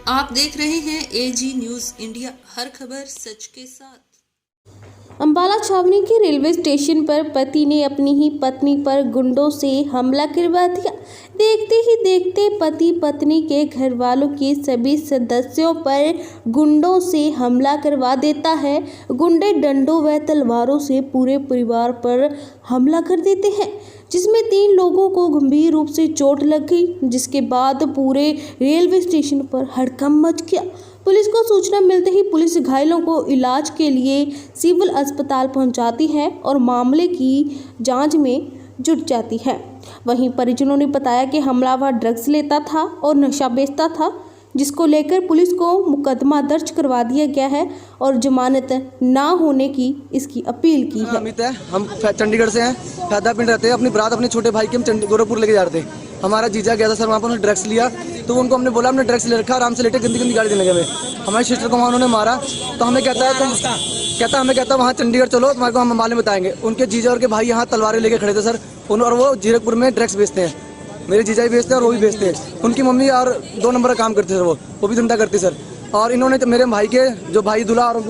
आप देख रहे हैं एजी न्यूज़ इंडिया, हर खबर सच के साथ। अंबाला छावनी के रेलवे स्टेशन पर पति ने अपनी ही पत्नी पर गुंडों से हमला करवा दिया। देखते ही देखते पति पत्नी के घर वालों के सभी सदस्यों पर गुंडों से हमला करवा देता है। गुंडे डंडों व तलवारों से पूरे परिवार पर हमला कर देते हैं, जिसमें 3 लोगों को गंभीर रूप से चोट लग गई, जिसके बाद पूरे रेलवे स्टेशन पर हड़कंप मच गया। पुलिस को सूचना मिलते ही पुलिस घायलों को इलाज के लिए सिविल अस्पताल पहुंचाती है और मामले की जांच में जुट जाती है। वहीं परिजनों ने बताया कि हमलावर ड्रग्स लेता था और नशा बेचता था, जिसको लेकर पुलिस को मुकदमा दर्ज करवा दिया गया है और जमानत ना होने की इसकी अपील की है। अमित है, हम चंडीगढ़ से हैं, फैदा पिंड रहते हैं। अपनी बारात अपने छोटे भाई की हम गोरखपुर लेके जा रहे थे। हमारा जीजा गया था सर, वहाँ पर उन्होंने ड्रग्स लिया, तो उनको हमने बोला हमने ड्रग्स ले रखा, आराम से लेटे गंदी गंदी गाड़ी देने लगे। हमारी सिस्टर को वहाँ उन्होंने मारा, तो हमें कहता है वहाँ चंडीगढ़ चलो, तुम्हारे को हम मालूम बताएंगे। उनके जीजा और के भाई यहाँ तलवारें लेके खड़े थे सर, और वो जीरकपुर में ड्रग्स बेचते हैं। मेरे जीजा भी बेचते हैं और वो भी बेचते हैं। उनकी मम्मी और 2 नंबर का काम करते सर, वो भी धंधा करती सर। और इन्होंने मेरे भाई के जो भाई दूल्हा और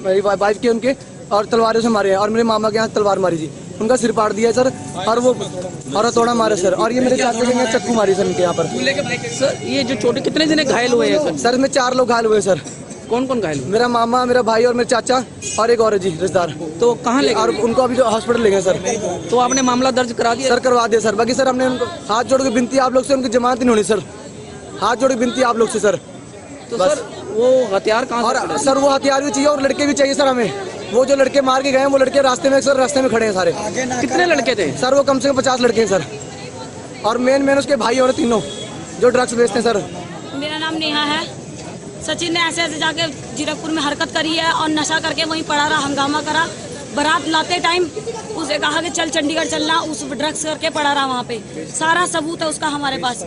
मेरी वाइफ के उनके और तलवारों से मारे हैं, और मेरे मामा के यहाँ तलवार मारी जी, उनका सिर पाड़ दिया है सर, और वो और हथौड़ा मारे सर। और ये मेरे चाचा के यहाँ चक्कू मारी सर इनके यहाँ पर। सर ये जो छोटे कितने जने घायल हुए हैं सर? सर इसमें 4 लोग घायल हुए सर। कौन कौन घायल हुए? मेरा मामा, मेरा भाई और मेरे चाचा और एक और जी रिश्तेदार। तो कहाँ ले गए? और उनको अभी जो हॉस्पिटल ले गए सर। तो आपने मामला दर्ज करा दिया? सर करवा दिया सर। बाकी सर हमने उनको हाथ जोड़ के विनती आप लोग से, उनकी जमानत नहीं होनी सर, हाथ जोड़ के विनती आप लोग से सर। तो सर वो हथियार कहाँ से? और सर वो हथियार भी चाहिए और लड़के भी चाहिए सर हमें। वो जो लड़के मार के गए हैं वो लड़के रास्ते में खड़े हैं सारे। कितने लड़के थे सर? वो कम से कम 50 लड़के हैं सर, और मेन उसके भाई और 3 जो ड्रग्स बेचते हैं सर। मेरा नाम नेहा है। सचिन ने ऐसे जाके जीरकपुर में हरकत करी है और नशा करके वहीं पड़ा रहा, हंगामा करा। बारात लाते टाइम उसे कहा कि चल चंडीगढ़ चलना, उस ड्रग्स करके पड़ा रहा वहाँ पे। सारा सबूत है उसका हमारे पास।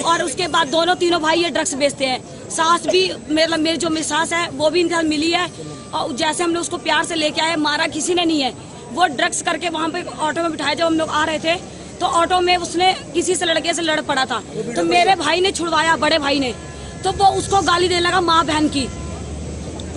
और उसके बाद दोनों तीनों भाई ये ड्रग्स बेचते हैं। सास भी मेरी जो मेरी सास है वो भी इनके साथ मिली है, और जैसे हमने उसको प्यार से लेके आए, मारा किसी ने नहीं है। वो ड्रग्स करके वहाँ पे ऑटो में बिठाए, जब हम लोग आ रहे थे तो ऑटो में उसने किसी से लड़के से लड़ पड़ा था, तो मेरे भाई ने छुड़वाया, बड़े भाई ने। तो वो उसको गाली देने लगा, माँ बहन की।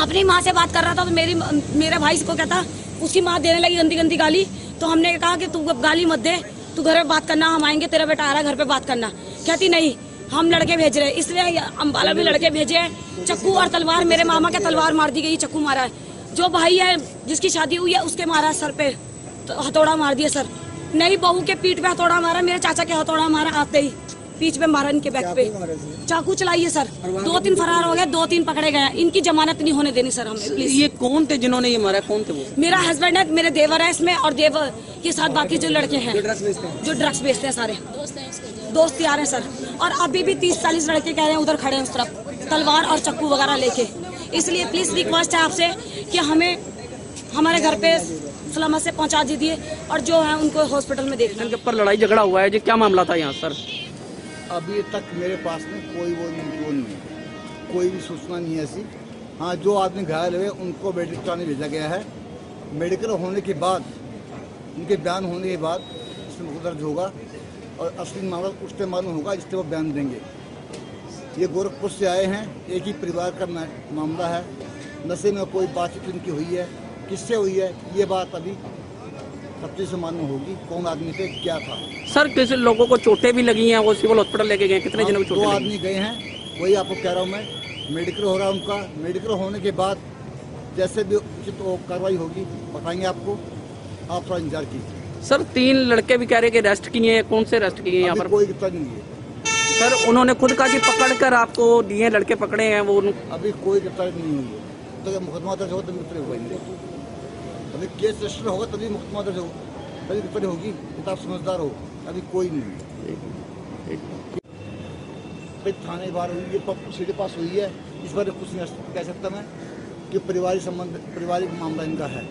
अपनी माँ से बात कर रहा था तो मेरे भाई को कहता, उसकी माँ देने लगी गंदी गंदी गाली। तो हमने कहा कि तू गाली मत दे, तू घर पे बात करना, हम आएंगे, तेरा बेटा आ रहा है घर पे बात करना। कहती नहीं, हम लड़के भेज रहे हैं। इसलिए अंबाला में लड़के भेजे हैं। चक्कू और तलवार, मेरे मामा के तलवार मार दी गई, चक्कू मारा है। जो भाई है जिसकी शादी हुई है उसके मारा सर पे, तो हथौड़ा मार दिया सर। नई बहू के पीठ पे हथौड़ा मारा, मेरे चाचा के हथौड़ा मारा, आते ही पीठ पे मारा, इनके बैक पे चाकू चलाई है सर। 2-3 फरार हो गए, 2-3 पकड़े गए। इनकी जमानत नहीं होने देनी सर हमें, प्लीज। ये कौन थे जिन्होंने ये मारा? कौन थे वो? मेरा हस्बैंड है, मेरे देवर है इसमें, और देवर के साथ बाकी जो लड़के हैं जो ड्रग्स बेचते हैं, सारे दोस्त यार हैं सर। और अभी भी 30-40 लड़के कह रहे हैं उधर खड़े हैं उस तरफ, तलवार और चक्कू वगैरह लेके। इसलिए प्लीज रिक्वेस्ट है आपसे कि हमें हमारे घर पे सलामत से पहुंचा दीजिए, और जो है उनको हॉस्पिटल में देखना। इनके ऊपर लड़ाई झगड़ा हुआ है जी, क्या मामला था यहाँ सर? अभी तक मेरे पास में कोई वो नहीं है, कोई भी सूचना नहीं है ऐसी। हाँ, जो आदमी घायल हुए उनको मेडिकल कराने भेजा गया है। मेडिकल होने के बाद, उनके बयान होने के बाद इसमें मुकदमा दर्ज होगा, और असली मामला उस टाइम मालूम होगा जिस वो बयान देंगे। ये गोरखपुर से आए हैं, एक ही परिवार का मामला है। नशे में कोई बातचीत उनकी हुई है, किससे हुई है ये बात अभी सबसे से मालूम होगी, कौन आदमी से क्या था। सर किसी लोगों को चोटें भी लगी हैं, वो सिविल हॉस्पिटल लेके गए? कितने जनों को चोटें? 2 आदमी गए हैं, वही आपको कह रहा हूँ मैं। मेडिकल हो रहा है उनका, मेडिकल होने के बाद जैसे भी उचित कार्रवाई होगी बताएंगे आपको, आप थोड़ा इंतजार कीजिए। सर 3 लड़के भी कह रहे हैं कि अरेस्ट किए हैं, कौन से अरेस्ट किए हैं यहाँ पर? कोई गिरफ्तार नहीं है सर उन्होंने खुद कहा कि पकड़ कर आपको दिए लड़के पकड़े हैं वो? अभी कोई गिरफ्तारी नहीं हुई है। तो मुकदमा दर्ज होगा तभी गिरफ्तारी होगा, अभी केस रजिस्टर होगा तभी मुकदमा दर्ज होगा, तभी गिरफ्तारी होगी। आप समझदार हो, अभी कोई नहीं है। थाने बार हुई, ये सीधे पास हुई है, इस बारे में कुछ नहीं कह सकता मैं, कि पारिवारिक मामला इनका है,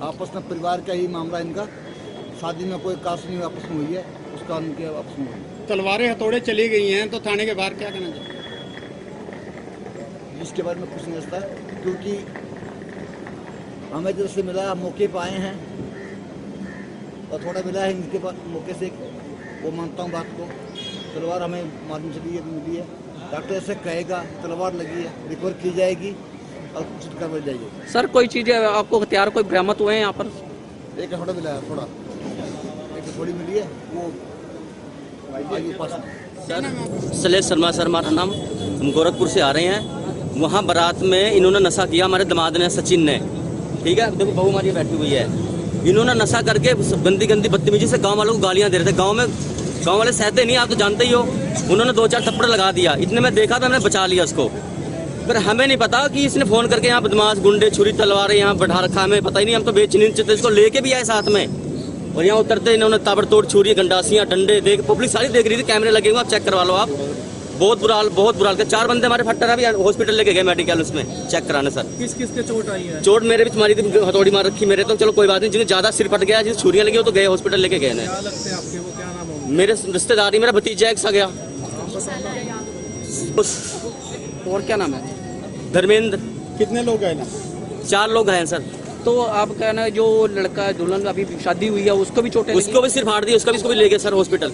आपस में परिवार का ही मामला इनका। शादी में कोई कास्ट नहीं आपस में हुई है, उसका उनके आपस में हुई। तलवारें हथौड़े चली गई हैं, तो थाने के बाहर क्या करना चाहिए? इसके बारे में कुछ नहीं समझता, क्योंकि हमें जब से मिला मौके पर आए हैं, और थोड़ा मिला है इनके मौके से, वो मानता हूँ बात को। तलवार हमें मालूम चली है, मिली है। डॉक्टर ऐसे कहेगा तलवार लगी है रिकवर की जाएगी और कुछ करवाई जाएगी। सर कोई चीज़ आपको हथियार कोई बरामद हुए हैं यहाँ पर? एक थोड़ा मिला है, थोड़ा एक थोड़ी मिली है वो आगे पास में। सलेश शर्मा सर हमारा नाम, हम गोरखपुर से आ रहे हैं। वहाँ बारात में इन्होंने नशा किया, हमारे दामाद ने, सचिन ने, ठीक है। देखो बहू हमारी बैठी हुई है, इन्होंने नशा करके गंदी गंदी बदतमीजी से गांव वालों को गालियां दे रहे थे। गांव वाले सहते नहीं, आप तो जानते ही हो। उन्होंने 2-4 थप्पड़ लगा दिया, इतने में देखा था, मैंने बचा लिया उसको। फिर हमें नहीं पता कि इसने फोन करके यहाँ बदमाश गुंडे छुरी तलवारें यहाँ बढ़ा रखा, हमें पता ही नहीं। हम तो बेचैन थे, इसको लेके भी आए साथ में, और यहाँ उतरते इन्होंने ताबड़तोड़ छुरी गंडासियाँ डंडे देख, पब्लिक सारी देख रही थी, कैमरे लगे हुए, आप चेक करवा लो आप। बहुत बुरा हाल। 4 बंदे हमारे फट्टर अभी हॉस्पिटल लेके गए मेडिकल उसमें चेक कराने। सर किस किस के चोट आई है? चोट मेरे भी मारी थी, हथौड़ी मार रखी मेरे, तो चलो कोई बात नहीं। जिन्हें ज्यादा सिर फट गया, जिसे छुरियां लगी वो तो गए हॉस्पिटल लेके गए। क्या लगते हैं आपके, वो क्या नाम है? मेरे रिश्तेदारी, मेरा भतीजा एक सा गया। और क्या नाम है? धर्मेंद्र। कितने लोग गए ना? 4 लोग हैं सर। तो आप कहना जो लड़का दुल्हन अभी शादी हुई है उसको भी चोटें लगी? उसको भी सिर फाड़ दी, उसको भी ले गए सर हॉस्पिटल।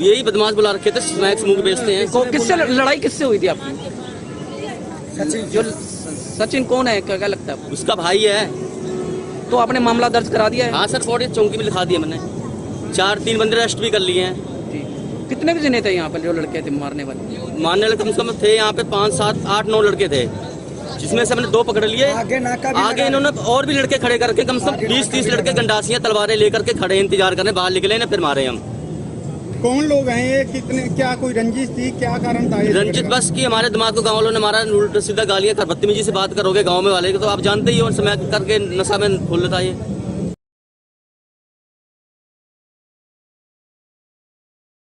यही बदमाश बुला रखे थे, स्नैक्स मुंह बेचते हैं। किससे लड़ाई किससे हुई थी आपकी? जो सचिन कौन है, क्या लगता है? उसका भाई है। तो आपने मामला दर्ज करा दिया है? हाँ सर, फौरी चौकी में लिखा दिया मैंने। 4-3 बंदे अरेस्ट भी कर लिए हैं। जी। कितने भी जने थे यहाँ पर जो लड़के थे मारने वाले? मारने वाले कम से कम थे यहाँ पे 5, 7, 8, 9 लड़के थे, जिसमें से हमने 2 पकड़ लिए। आगे इन्होंने और भी लड़के खड़े करके कम से कम 20-30 लड़के गंडासियां तलवारें लेकर के खड़े, इंतजार करने, बाहर निकले ना, फिर मारे हम। कौन लोग हैं ये? कितने, क्या कोई रंजिश थी, क्या कारण था? रंजित बस की हमारे दिमाग को गाँव वालों ने मारा, उल्टा सीधा गालियां, बदतमीजी से बात करोगे गाँव में वाले को तो आप जानते ही हो, समय करके नशा में फुल था ये।